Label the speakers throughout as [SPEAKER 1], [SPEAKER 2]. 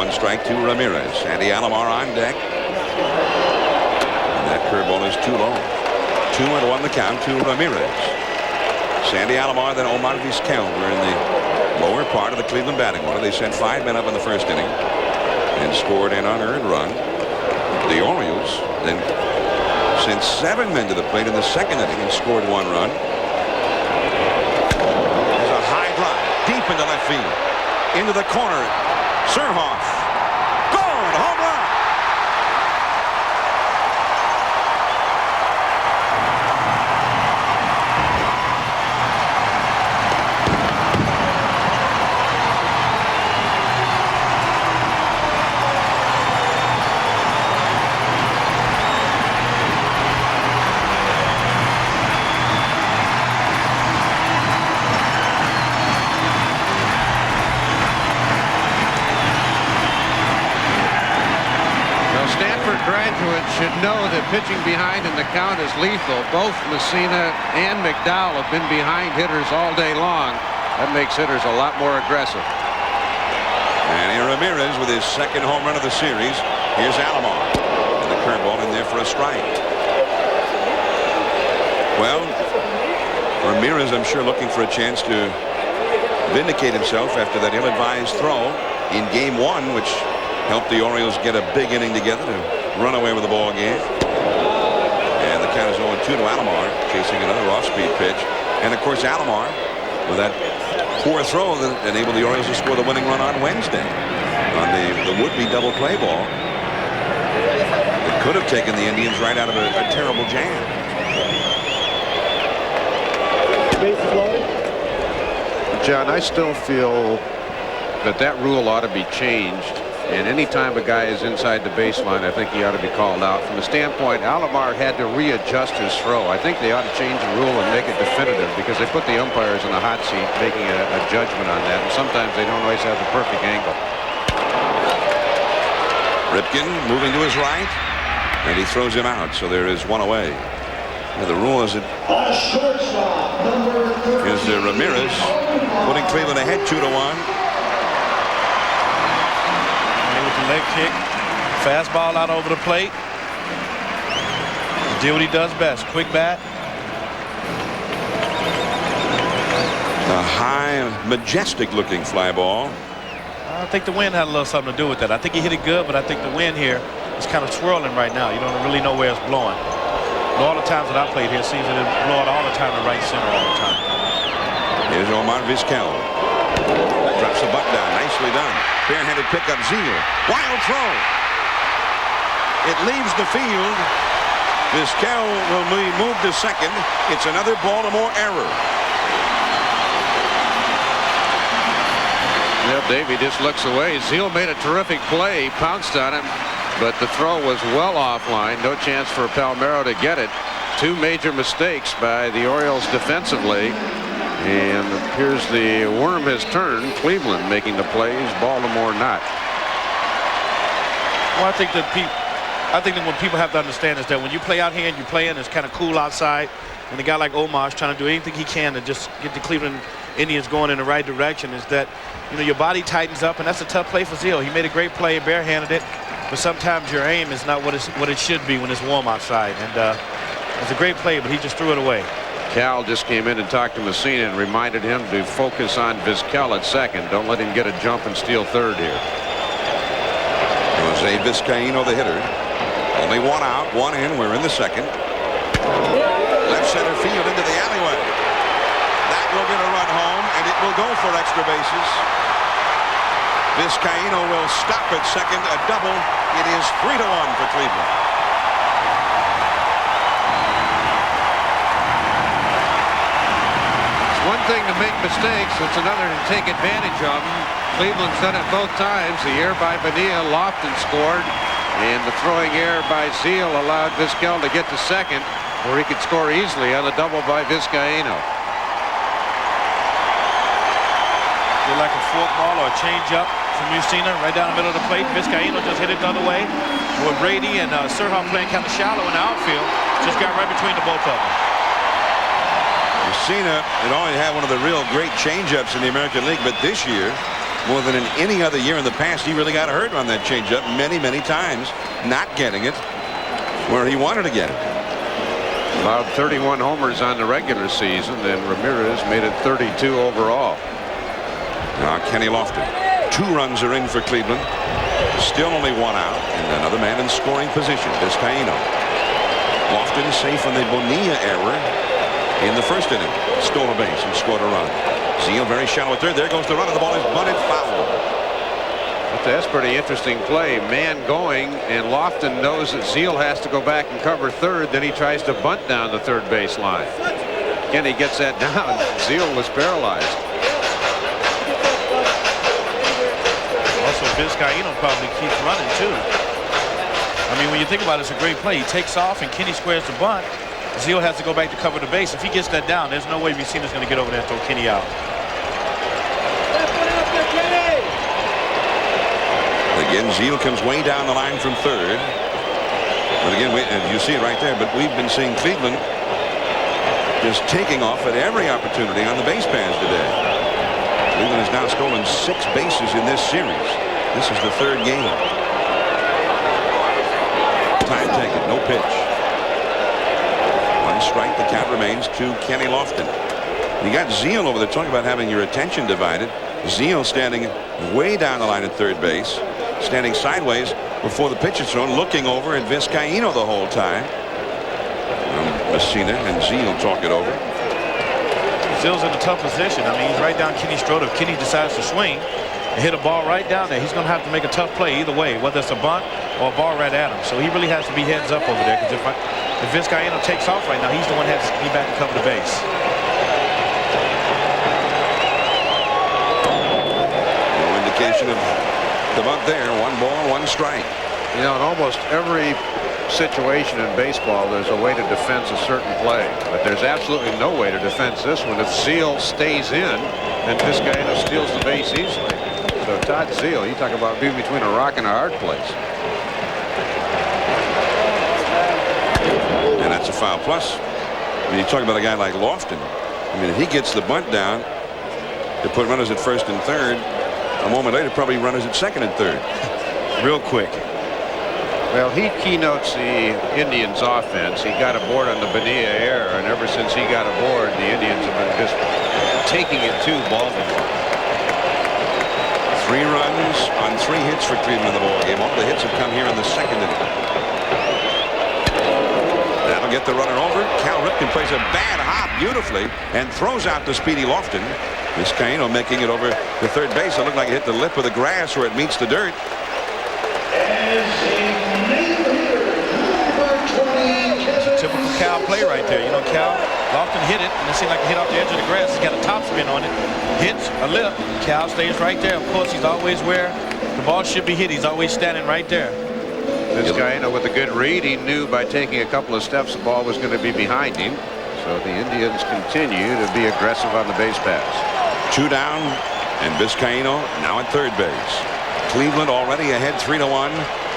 [SPEAKER 1] 1 strike to Ramirez. Sandy Alomar on deck. And that curveball is too low. 2-1 the count to Ramirez. Sandy Alomar, then Omar Vizquel were in the lower part of the Cleveland batting order. They sent 5 men up in the first inning and scored an unearned run. The Orioles then sent 7 men to the plate in the second inning and scored 1 run. There's a high drive deep into left field. Into the corner. Surhoff. Gone. Home run.
[SPEAKER 2] Graduates should know that pitching behind in the count is lethal. Both Messina and McDowell have been behind hitters all day long. That makes hitters a lot more aggressive.
[SPEAKER 1] And here Ramirez with his second home run of the series. Here's Alomar. And the curveball in there for a strike. Well, Ramirez, I'm sure, looking for a chance to vindicate himself after that ill-advised throw in game 1, which helped the Orioles get a big inning together to run away with the ball game. And the count is 0-2 to Alomar, chasing another off-speed pitch. And of course Alomar, with that poor throw, that enabled the Orioles to score the winning run on Wednesday on the would-be double play ball. It could have taken the Indians right out of a terrible jam.
[SPEAKER 2] John, I still feel that rule ought to be changed. And anytime a guy is inside the baseline, I think he ought to be called out. From the standpoint, Alomar had to readjust his throw. I think they ought to change the rule and make it definitive, because they put the umpires in the hot seat making a judgment on that. And sometimes they don't always have the perfect angle.
[SPEAKER 1] Ripken moving to his right, and he throws him out. So there is 1 away. Now the rule is that is Ramirez putting Cleveland ahead 2-1.
[SPEAKER 3] Leg kick, fastball out over the plate. Do what he does best. Quick bat.
[SPEAKER 1] A high, majestic-looking fly ball.
[SPEAKER 3] I think the wind had a little something to do with that. I think he hit it good, but I think the wind here is kind of swirling right now. You don't really know where it's blowing. But all the times that I played here, it seems that it blowing all the time to right center all the time.
[SPEAKER 1] Here's Omar Vizquel. Drops the butt down. Nicely done. Barehanded pickup. Zeal. Wild throw. It leaves the field. Vizquel will be moved to second. It's another Baltimore error.
[SPEAKER 2] Yeah, Davey just looks away. Zeal made a terrific play, pounced on him, but the throw was well offline. No chance for Palmeiro to get it. 2 major mistakes by the Orioles defensively. And it appears the worm has turned. Cleveland making the plays, Baltimore not.
[SPEAKER 3] Well, I think that what people have to understand is that when you play out here and you play and it's kind of cool outside, and a guy like Omar is trying to do anything he can to just get the Cleveland Indians going in the right direction, is that, you know, your body tightens up, and that's a tough play for Zeal. He made a great play, barehanded it, but sometimes your aim is not what it should be when it's warm outside. And it's a great play, but he just threw it away.
[SPEAKER 2] Cal just came in and talked to Messina and reminded him to focus on Vizquel at second. Don't let him get a jump and steal third here.
[SPEAKER 1] Jose Vizcaino, the hitter. Only 1 out, 1 in. We're in the second. Left center field into the alleyway. That will get a run home, and it will go for extra bases. Vizcaino will stop at second, a double. It is 3-1 for Cleveland.
[SPEAKER 2] One thing to make mistakes, it's another to take advantage of them. Cleveland's done it both times. The error by Bonilla, Lofton scored, and the throwing error by Zeal allowed Vizquel to get to second, where he could score easily on the double by Vizcaino.
[SPEAKER 3] Feel like a fork ball or a changeup from Messina right down the middle of the plate. Vizcaino just hit it the other way. With Brady and Surhoff playing kind of shallow in the outfield, just got right between the both of them.
[SPEAKER 1] Messina had only had one of the real great changeups in the American League, but this year more than in any other year in the past. He really got hurt on that changeup many times, not getting it where he wanted to get it.
[SPEAKER 2] Allowed 31 homers on the regular season, and Ramirez made it 32 overall.
[SPEAKER 1] Now Kenny Lofton. 2 runs are in for Cleveland. Still only 1 out, and another man in scoring position, Vizcaino. Lofton safe on the Bonilla error in the first inning. Stole a base and scored a run. Zeal very shallow at third. There goes the run, and the ball is bunted foul.
[SPEAKER 2] But that's pretty interesting play. Man going, and Lofton knows that Zeal has to go back and cover third. Then he tries to bunt down the third base line. Kenny gets that down. Zeal was paralyzed.
[SPEAKER 3] Also, Vizcaino probably keeps running too. I mean, when you think about it, it's a great play. He takes off and Kenny squares the bunt. Zeal has to go back to cover the base. If he gets that down, there's no way Vicina's going to get over there and throw Kenny out.
[SPEAKER 1] Again, Zeal comes way down the line from third. But again, you see it right there. But we've been seeing Cleveland just taking off at every opportunity on the base paths today. Cleveland has now stolen 6 bases in this series. This is the 3rd game. Time taken, no pitch. 1 strike. The count remains to Kenny Lofton. You got Zeal over there talking about having your attention divided. Zeal standing way down the line at third base, standing sideways before the pitch is thrown, looking over at Vizcaino the whole time. Messina and Zeal talk it over.
[SPEAKER 3] Zeal's in a tough position. I mean, he's right down Kenny's throat. If Kenny decides to swing and hit a ball right down there, he's going to have to make a tough play either way, whether it's a bunt or a ball right at him. So he really has to be heads up over there, because if Vizcaino takes off right now, he's the one that has to be back and cover the base.
[SPEAKER 1] No indication of the bunt there. 1 ball, 1 strike.
[SPEAKER 2] You know, in almost every situation in baseball, there's a way to defense a certain play, but there's absolutely no way to defense this one. If Zeal stays in, then Vizcaino steals the base easily. So Todd Zeal, you talk about being between a rock and a hard place.
[SPEAKER 1] And that's a foul. Plus, when you talk about a guy like Lofton, I mean, if he gets the bunt down to put runners at first and third, a moment later probably runners at second and third.
[SPEAKER 3] Real quick.
[SPEAKER 2] Well, he keynotes the Indians offense. He got aboard on the Bonilla error, and ever since he got aboard, the Indians have been just taking it to Baltimore.
[SPEAKER 1] 3 runs on 3 hits for Cleveland in the ball game. All the hits have come here in the second inning. That'll get the runner over. Cal Ripken plays a bad hop beautifully and throws out the speedy Lofton. Vizcaino making it over to third base. It looked like it hit the lip of the grass where it meets the dirt.
[SPEAKER 3] Typical Cal play right there. You know, Cal Lofton hit it, and it seemed like it hit off the edge of the grass. He's got a top spin on it. Hits a lip. Cal stays right there. Of course, he's always where the ball should be hit. He's always standing right there.
[SPEAKER 2] Vizcaino with a good read. He knew by taking a couple of steps the ball was going to be behind him. So the Indians continue to be aggressive on the base paths.
[SPEAKER 1] 2 down, and Vizcaino now at third base. Cleveland already ahead 3-1.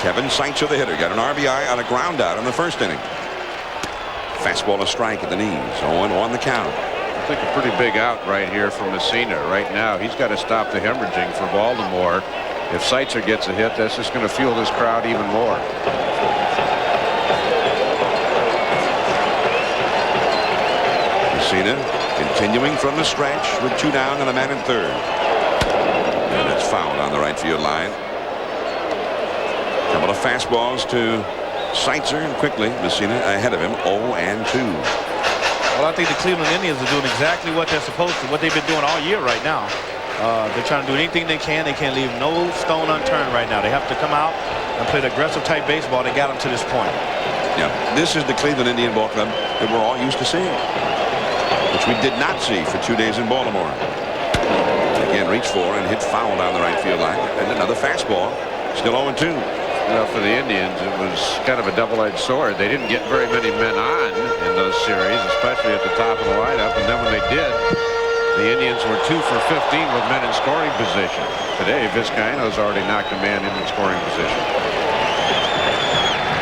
[SPEAKER 1] Kevin Seitzer, the hitter, got an RBI on a ground out in the first inning. Fastball a strike at the knees. 0-1 the count.
[SPEAKER 2] I think a pretty big out right here from Messina. Right now, he's got to stop the hemorrhaging for Baltimore. If Seitzer gets a hit, that's just going to fuel this crowd even more.
[SPEAKER 1] Messina continuing from the stretch with 2 down and a man in third. And it's fouled on the right field line. Couple of fastballs to Seitzer, and quickly Messina ahead of him, 0-2.
[SPEAKER 3] Well, I think the Cleveland Indians are doing exactly what they're supposed to, what they've been doing all year right now. They're trying to do anything they can. They can't leave no stone unturned right now. They have to come out and play the aggressive type baseball that got them to this point.
[SPEAKER 1] Yeah, this is the Cleveland Indian ball club that we're all used to seeing, which we did not see for 2 days in Baltimore. Again, reach for and hit foul down the right field line, and another fastball. Still 0-2.
[SPEAKER 2] Well, for the Indians, it was kind of a double-edged sword. They didn't get very many men on in those series, especially at the top of the lineup. And then when they did, the Indians were 2 for 15 with men in scoring position. Today, Vizcaino's already knocked a man into scoring position.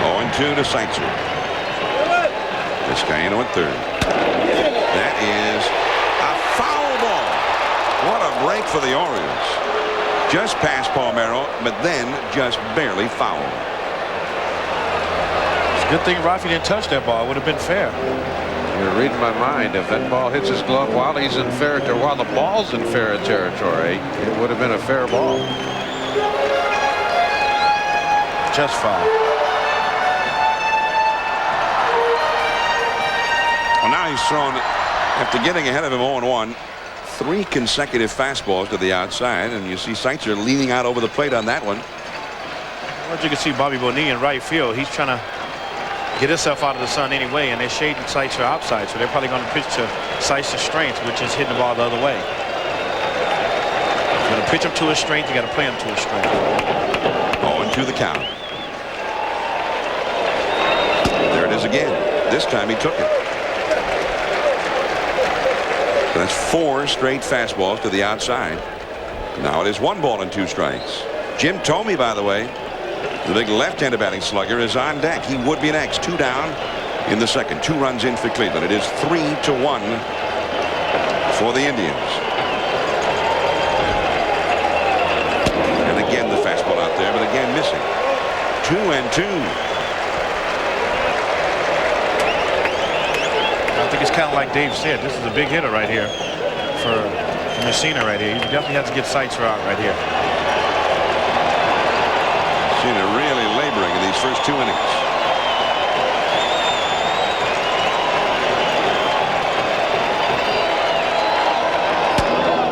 [SPEAKER 1] 0-2 to Seitzer. Vizcaino at third. That is a foul ball. What a break for the Orioles. just past Palmeiro, but then just barely fouled.
[SPEAKER 3] It's a good thing Rafi didn't touch that ball. It would have been fair.
[SPEAKER 2] You're reading my mind. If that ball hits his glove while he's in fair territory, while the ball's in fair territory, it would have been a fair ball.
[SPEAKER 3] Just foul.
[SPEAKER 1] Well, now he's thrown, after getting ahead of him 0-1, 3 consecutive fastballs to the outside, and you see Seitzer leaning out over the plate on that one.
[SPEAKER 3] Well, you can see Bobby Bonilla in right field. He's trying to get himself out of the sun anyway, and they're shading Seitzer outside, so they're probably going to pitch to Seitzer's strength, which is hitting the ball the other way. If you're going to pitch him to his strength, you got to play him to his strength.
[SPEAKER 1] 0-2 the count. There it is again. This time he took it. So that's 4 straight fastballs to the outside. Now it is 1 ball and 2 strikes. Jim Thome, by the way, the big left-handed batting slugger, is on deck. He would be next. 2 down in the second. 2 runs in for Cleveland. It is 3-1 for the Indians. And again the fastball out there, but again missing. 2-2.
[SPEAKER 3] I think it's kind of like Dave said. This is a big hitter right here for Messina right here. You definitely have to get Seitzer out right here.
[SPEAKER 1] Messina really laboring in these first 2 innings.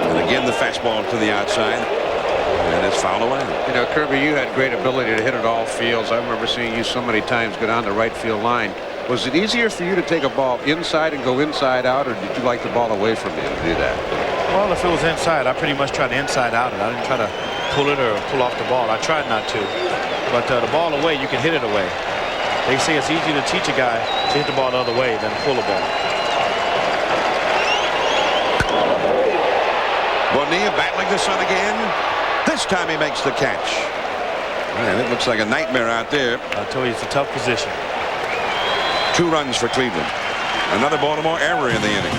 [SPEAKER 1] And again the fastball to the outside, and it's fouled away.
[SPEAKER 2] You know, Kirby, you had great ability to hit it all fields. I remember seeing you so many times go down the right field line. Was it easier for you to take a ball inside and go inside out, or did you like the ball away from you to do that?
[SPEAKER 3] Well, if it was inside, I pretty much tried to inside out it. I didn't try to pull it or pull off the ball. I tried not to. But the ball away, you can hit it away. They say it's easier to teach a guy to hit the ball the other way than pull a ball.
[SPEAKER 1] Bonilla battling the sun again. This time he makes the catch. Man, it looks like a nightmare out there.
[SPEAKER 3] I told you, it's a tough position.
[SPEAKER 1] 2 runs for Cleveland. Another Baltimore error in the inning.